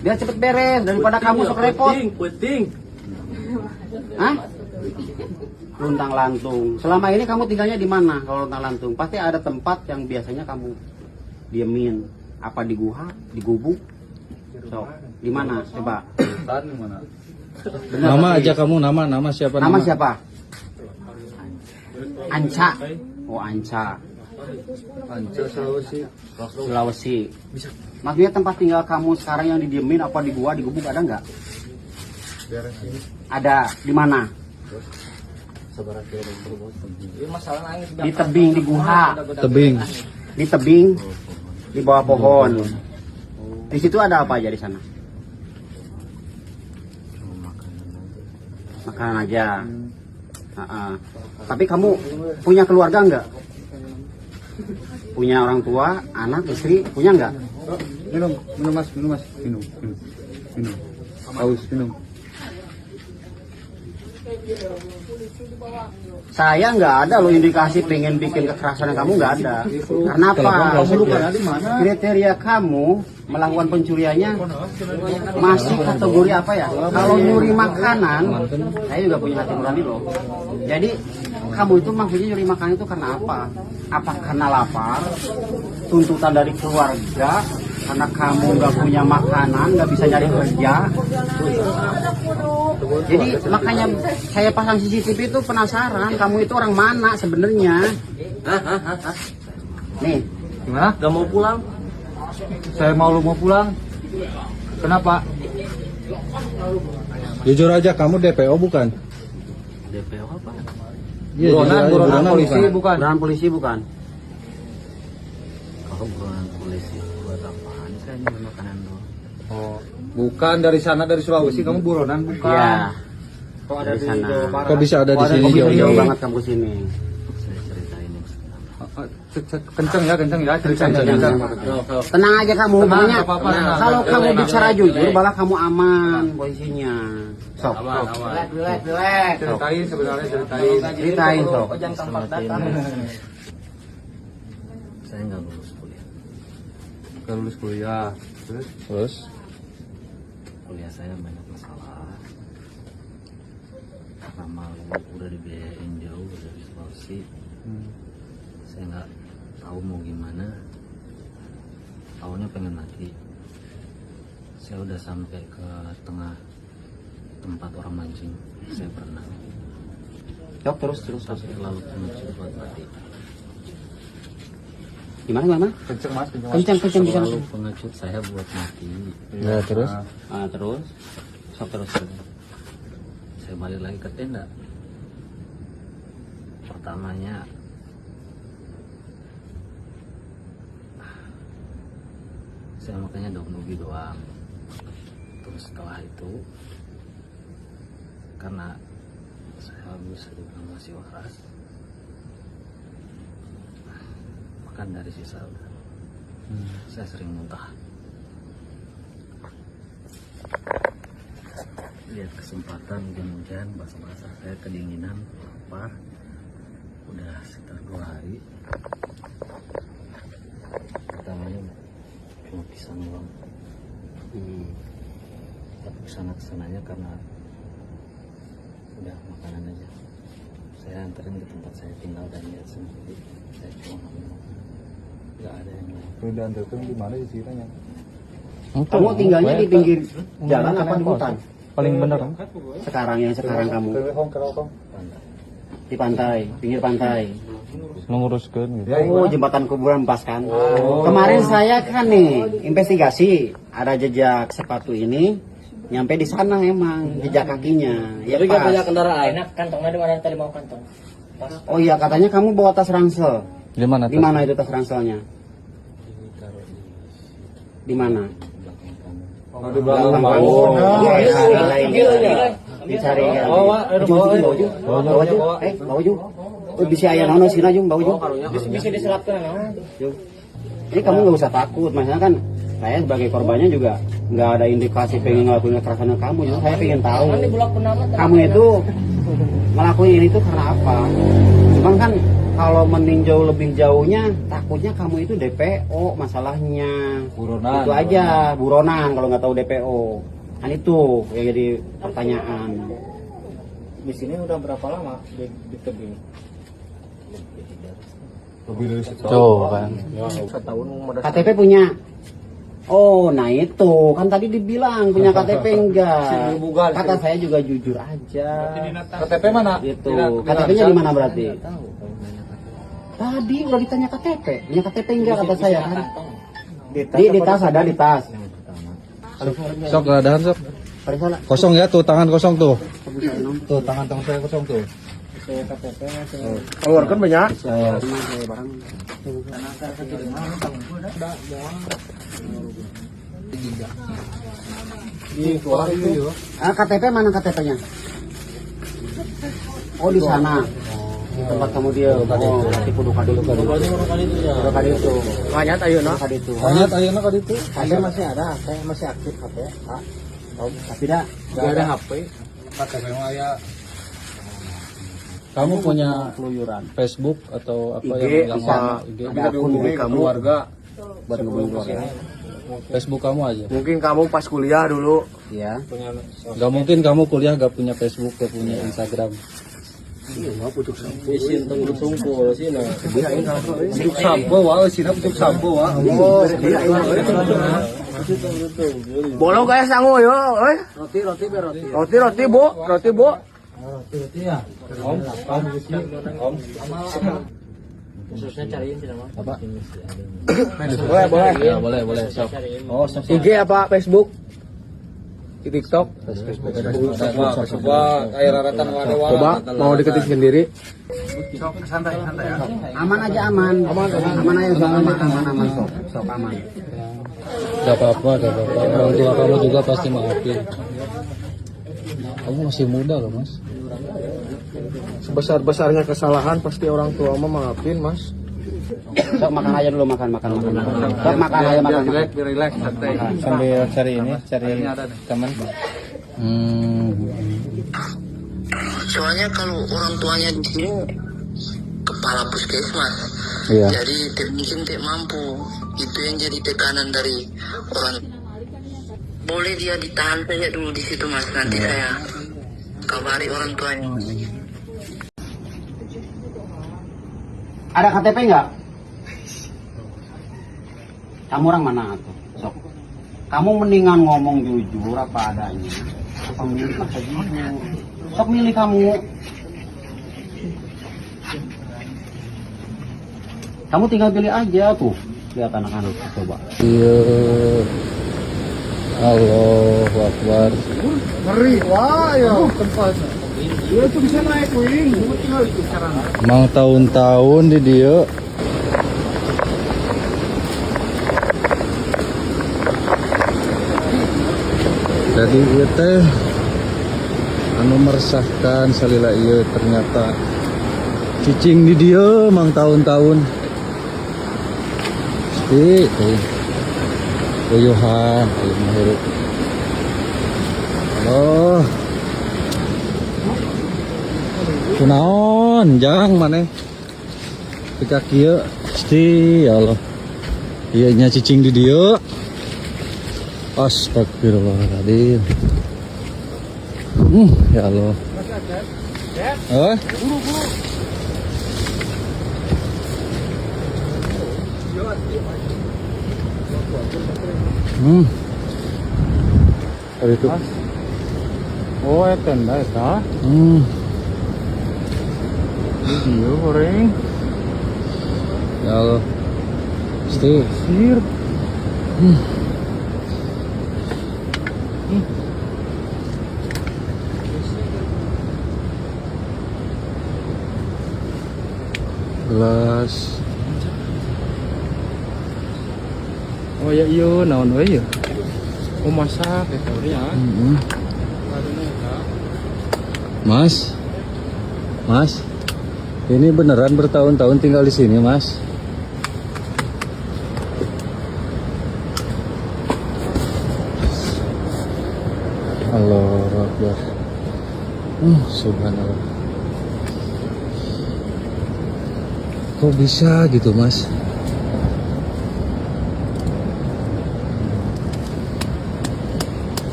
Biar cepet beres daripada kamu sok repot. Penting. Hah? Luntang lantung. Selama ini kamu tinggalnya di mana? Kalau luntang lantung, pasti ada tempat yang biasanya kamu diemin. Apa di gua, di gubuk? So, di mana? Coba. Mana? Bener, Nama tapi- aja kamu, nama siapa? Nama siapa? Anca. Oh, Anca. Anca Sulawesi. Maksudnya tempat tinggal kamu sekarang yang didiemin apa di gua, di gubuk ada nggak? Ada. Di mana? Di tebing, di gua. Tebing. Di tebing, di bawah pohon. Di situ ada apa aja di sana? Makanan aja. Tapi kamu punya keluarga nggak? Punya orang tua, anak, istri, punya nggak? Minum mas. Minum. Haus minum. Saya nggak ada loh indikasi pengen bikin kekerasan kamu, nggak ada. Karena apa? Kriteria kamu melakukan pencuriannya masih kategori apa ya? Kalau nyuri makanan, saya juga punya hati nurani loh. Jadi kamu itu maksudnya nyuri makanan itu karena apa? Apa karena lapar? Tuntutan dari keluarga? Karena kamu nggak punya makanan, nggak bisa nyari kerja? Jadi makanya saya pasang CCTV itu penasaran kamu itu orang mana sebenarnya. Nih, Gimana? Gak mau pulang? Saya mau pulang. Kenapa? Jujur aja, kamu DPO bukan? DPO apa? Iya, jujur aja, buronan polisi bukan? bukan? Buronan polisi bukan? Kalau buronan polisi buat apaan? Saya nyuri makanan doang. Oh, bukan dari sana dari Sulawesi kamu buronan bukan? Iya. Kok ada Dari di sana. Jawa Barat? Kok bisa ada di Oh, sini Kok bisa jauh-jauh? jauh banget kamu sini? Saya ceritain yang Kenceng ya Kenceng. kenceng. Tenang aja kamu, Tenang, pokoknya nggak apa-apa, tenang. kalau kamu Tenang, bicara tenang. jujur, malah kamu aman posisinya. Sok, relax. Ceritain sebenarnya Ceritain sok. Saya nggak lulus kuliah. Gak lulus kuliah. Terus? Kuliah saya banyak masalah. Karena malu udah dibiayain jauh dari Sulawesi. Saya nggak tahu mau gimana. Awalnya pengen mati. Saya udah sampai ke tengah tempat orang mancing. Saya pernah. Sok terus. Tapi terlalu pengecut buat mati. Gimana? Kenceng mas. Kencang bisa. Terlalu pengecut saya buat mati. Ya, terus? Terus. Sok terus. Saya balik lagi ke tenda. Pertamanya saya makanya daun ubi doang. Terus setelah itu karena saya bisa dibilang masih waras, makan dari sisa udah. Saya sering muntah. Lihat kesempatan hujan-hujan basah-basah, saya kedinginan lapar. Udah sekitar 2 hari. Pertamanya cuma pisang doang. Tapi kesana-kesananya karena udah makanan aja. Saya anterin ke tempat saya tinggal dan lihat sendiri. Saya cuma ngambil, nggak ada yang lain. Udah antarkan di mana sih ceritanya? Kamu tinggalnya di pinggir jalan apa di hutan? Paling bener. Sekarang kamu Kerokong. Pantai. di pantai, pinggir pantai. Menguruskan gitu. Oh, jembatan kuburan pas kan. Kemarin saya kan nih investigasi, ada jejak sepatu ini nyampe di sana emang jejak kakinya. Ya pas. kendaraan. Enak kantongnya di mana tadi mau kantong. Pas. Oh iya, katanya kamu bawa tas ransel. Di mana? Di mana itu tas ranselnya? Di mana? Di belakang. Oh, dicari ya. Bawa ju. Bawa ju. Oh, bisa aya naon sina jung, bawa ju. Bisa diselapkan nah. Ini kamu nggak usah takut, maksudnya kan saya sebagai korbannya juga nggak ada indikasi pengen ngelakuin kekerasan ke kamu, jadi saya pengen tahu Kan di bulak penama kamu itu ngelakuin ini tuh karena apa? Cuman kan kalau meninjau lebih jauhnya, takutnya kamu itu DPO masalahnya. Buronan. Itu aja, buronan kalau nggak tahu DPO. Kan itu yang jadi pertanyaan. Di sini udah berapa lama di tebing? Lebih dari setahun. Tuh kan. Setahun modal. KTP punya. Oh, nah itu kan tadi dibilang punya KTP enggak? Bukan. Kata saya juga jujur aja. KTP mana? Gitu. KTP-nya di mana berarti? Tadi udah ditanya KTP. Punya KTP enggak kata saya kan? Di tas ada di tas. Sok keadaan sok. Periksa lah. Kosong ya tuh, tangan kosong tuh. Tuh tangan saya kosong tuh. Keluarkan banyak. KTP mana KTP-nya? Oh di sana. Tempat kamu dia. Oh, berarti kudu kadi itu. Kudu kadi itu. Banyak ayo no. Kadi itu. Banyak ayeuna ka ditu. KTP masih ada, saya masih aktif KTP. Tapi dah, Gak ada HP. KTP mah ya. Kamu punya keluyuran. Facebook atau apa IG, yang bisa. IG? Ada akun kamu keluarga. buat ngehubungin keluarga. Facebook kamu aja. Mungkin kamu pas kuliah dulu. Iya. Gak mungkin kamu kuliah gak punya Facebook, gak punya Instagram. Isin tengurus sungkul sih nah. Pucuk sampo wah, sina pucuk sampo wah. Bolong kayak sangu yo, euy. Roti bu, roti bu. Khususnya cariin sih nama. Apa? Boleh. Ya, boleh. Sok. Oh, IG apa Facebook? Di TikTok? Coba kayak raratan wadah. Coba mau diketik sendiri. Santai ya. Aman aja aman. Aman aja sok aman sok aman. Gak apa-apa. Orang tua kamu juga pasti maafin. Kamu masih muda loh, Mas. Sebesar-besarnya kesalahan pasti orang tua mah maafin, Mas. Sok makan aja dulu makan. Sok makan aja makan. Relax, santai. Sambil cari teman. Soalnya kalau orang tuanya di sini kepala puskesmas, Iya. jadi mungkin tidak mampu. Itu yang jadi tekanan dari orang. Boleh dia ditahan saja dulu di situ mas, nanti saya kabari orang tuanya. Ada KTP enggak? Kamu orang mana tuh? Sok. Kamu mendingan ngomong jujur apa adanya. Pemilik masa jujur. Sok milih kamu. Kamu tinggal pilih aja tuh. Lihat anak-anak coba. Iya. Allahu Akbar. Ngeri, wah ya tempat. Dia tuh bisa naik wing, cuma tinggal itu sekarang. Mang tahun-tahun di dia. Jadi ieu teh anu meresahkan salila ieu ternyata cicing di dia mang tahun-tahun. Pasti tuh. Uyuhan, ayo menghirup. Halo. Kunaon, jang maneh. Pika kieu, pasti ya Allah. Ieu nya cicing di dieu. Astagfirullahaladzim. Ya Allah. Apa? Apa itu? Oh, tenda eta. Dia goreng. Ya Allah. Pasti. Sir. Gelas. Oh ya iya, naon we ya? Oh masak eta ya. Mas. Mas. Ini beneran bertahun-tahun tinggal di sini, Mas? Allahu Akbar. Subhanallah. Kok bisa gitu mas?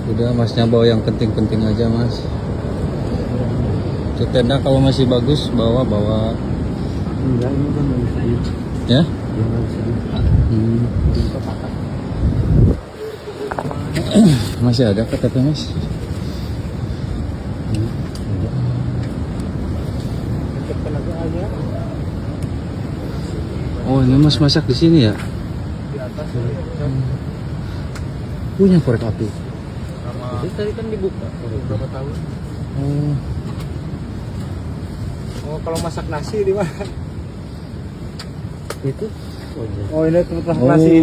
Udah masnya bawa yang penting-penting aja mas. Itu tenda kalau masih bagus bawa. Enggak, ini kan nggak bisa. Ya? Nggak bisa. Masih ada KTP mas? Oh ini mas masak di sini ya? Punya korek api. Jadi tadi kan dibuka. Berapa tahun? Oh, kalau masak nasi di mana? Itu. Oh, ini tempat masak nasi.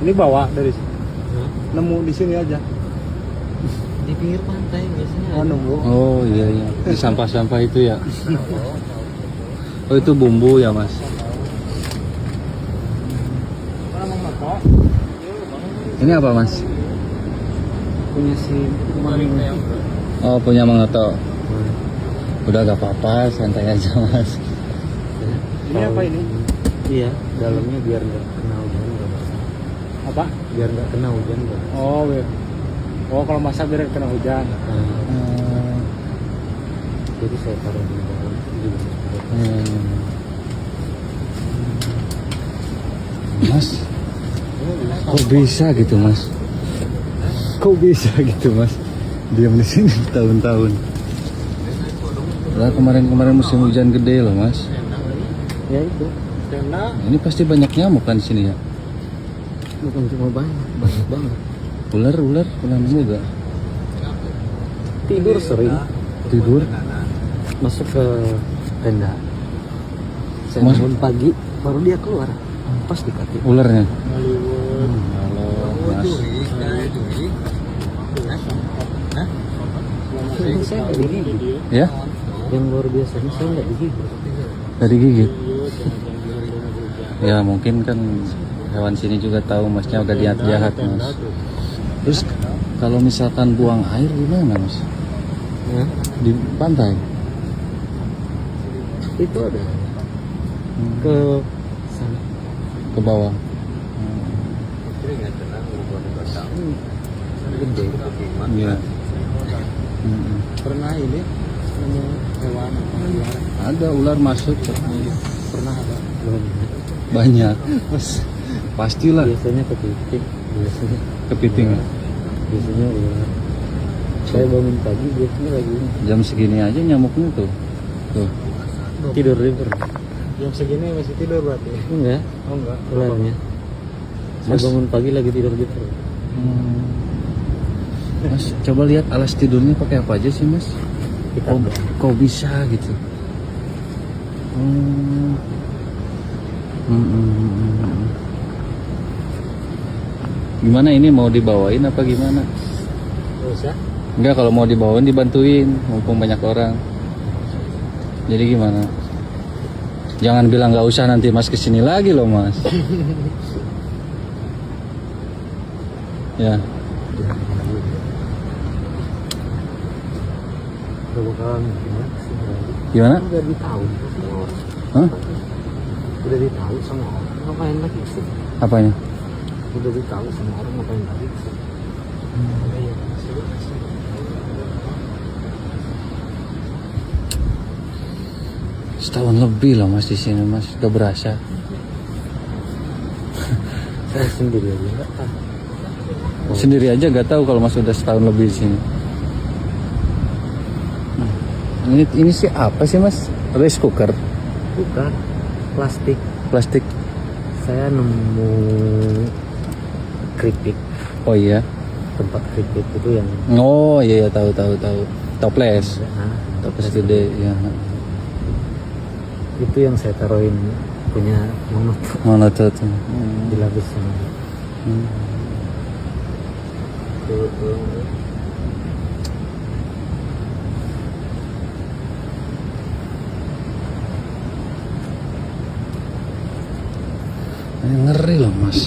Ini bawa dari sini. Nemu di sini aja. Di pinggir pantai biasanya. Oh, nemu. Oh iya iya. Di sampah-sampah itu ya. Oh itu bumbu ya mas? Ini apa mas? Punya si Oh punya Mang Oto. Udah gak apa-apa, santai aja mas. Ini apa ini? Iya, dalamnya biar nggak kena hujan nggak basah. Apa? Biar nggak kena hujan nggak basah. Oh, biar. Oh, kalau masak biar kena hujan. Jadi saya taruh di dalam juga. Mas, kok bisa gitu mas? Kok bisa gitu mas? Diam di sini tahun-tahun. Lah kemarin musim hujan gede loh mas. Ya itu. Tenda Ini pasti banyak nyamuk kan di sini ya? Bukan cuma banyak banget. Ular nemu gak? Tidur sering. Tidur? Masuk ke tenda. Saya Mas- bangun pagi, baru dia keluar. Pas di kaki. Ularnya? Halo, Mas. Saya nggak digigit. Ya? Yang luar biasanya saya nggak digigit. Dari gigit? Ya mungkin kan hewan sini juga tahu masnya udah niat jahat mas. Terus kalau misalkan buang air gimana mas? Ya, Di pantai? itu ada ke sana. Ke bawah? Gede. Iya. pernah ini nemu hewan apa liar? Ada ular masuk. Pernah ada. Belum. Banyak. Pastilah Biasanya kepiting. Biasanya. kepiting. Biasanya ular. Saya bangun pagi biasanya lagi Jam segini aja nyamuknya tuh. Tuh. tidur di pernah. Jam segini masih tidur berarti? Enggak, Oh enggak. ularnya. Saya Mas- bangun pagi lagi tidur di pernah. Mas, coba lihat alas tidurnya pakai apa aja sih mas? Kita Kok bisa gitu? Gimana ini mau dibawain apa gimana? nggak usah. Enggak, kalau mau dibawain dibantuin, mumpung banyak orang. Jadi gimana? Jangan bilang nggak usah, nanti mas kesini lagi loh mas. Ya, Udah bakalan gimana sih? gimana? Udah ditahu sama orang. Hah? Udah ditahu sama orang. Ngapain lagi sih? Apanya? Udah ditahu sama orang, ngapain lagi sih? Setahun lebih loh mas di sini mas, udah berasa. Saya sendiri aja nggak tahu. Sendiri aja gak tahu kalau mas udah setahun lebih di sini. Ini sih apa sih mas? Rice cooker, Bukan plastik. plastik. Saya nemu keripik, Oh iya. tempat keripik itu yang Oh iya, tahu. Toples. nah, Toples gede ya. itu yang saya taruhin punya monot Mana tuh? dilapis sama Ngeri loh mas.